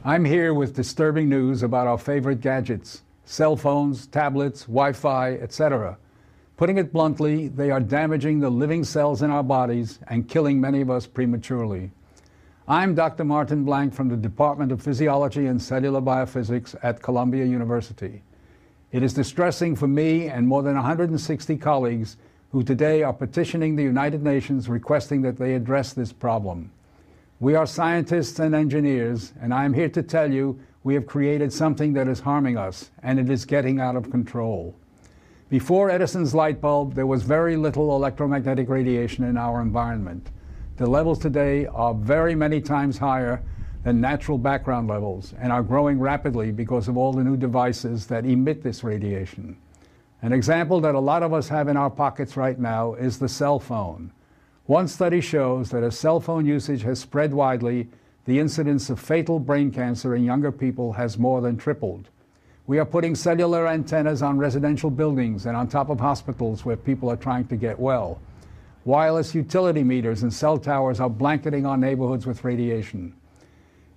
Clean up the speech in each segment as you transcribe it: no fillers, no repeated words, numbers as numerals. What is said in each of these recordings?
I'm here with disturbing news about our favorite gadgets, cell phones, tablets, Wi-Fi, etc. Putting it bluntly, they are damaging the living cells in our bodies and killing many of us prematurely. I'm Dr. Martin Blank from the Department of Physiology and Cellular Biophysics at Columbia University. It is distressing for me and more than 160 colleagues who today are petitioning the United Nations requesting that they address this problem. We are scientists and engineers, and I am here to tell you we have created something that is harming us, and it is getting out of control. Before Edison's light bulb, there was very little electromagnetic radiation in our environment. The levels today are very many times higher than natural background levels and are growing rapidly because of all the new devices that emit this radiation. An example that a lot of us have in our pockets right now is the cell phone. One study shows that as cell phone usage has spread widely, the incidence of fatal brain cancer in younger people has more than tripled. We are putting cellular antennas on residential buildings and on top of hospitals where people are trying to get well. Wireless utility meters and cell towers are blanketing our neighborhoods with radiation.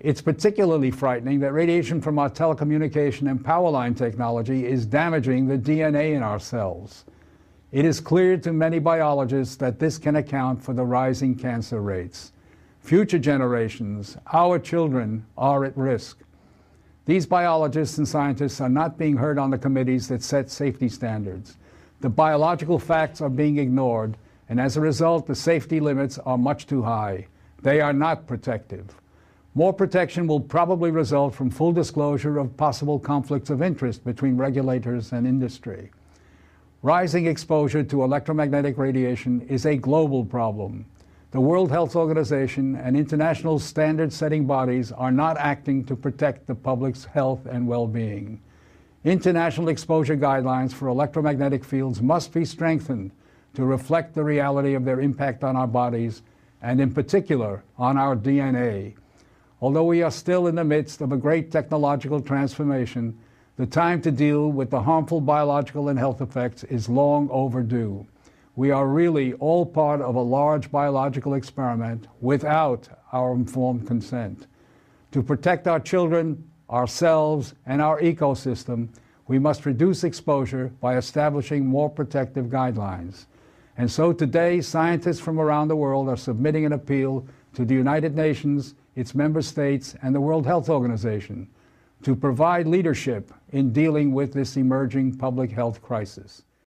It's particularly frightening that radiation from our telecommunication and power line technology is damaging the DNA in our cells. It is clear to many biologists that this can account for the rising cancer rates. Future generations, our children, are at risk. These biologists and scientists are not being heard on the committees that set safety standards. The biological facts are being ignored, and as a result, the safety limits are much too high. They are not protective. More protection will probably result from full disclosure of possible conflicts of interest between regulators and industry. Rising exposure to electromagnetic radiation is a global problem. The World Health Organization and international standard-setting bodies are not acting to protect the public's health and well-being. International exposure guidelines for electromagnetic fields must be strengthened to reflect the reality of their impact on our bodies and, in particular, on our DNA. Although we are still in the midst of a great technological transformation, the time to deal with the harmful biological and health effects is long overdue. We are really all part of a large biological experiment without our informed consent. To protect our children, ourselves, and our ecosystem, we must reduce exposure by establishing more protective guidelines. And so today, scientists from around the world are submitting an appeal to the United Nations, its member states, and the World Health Organization to provide leadership in dealing with this emerging public health crisis.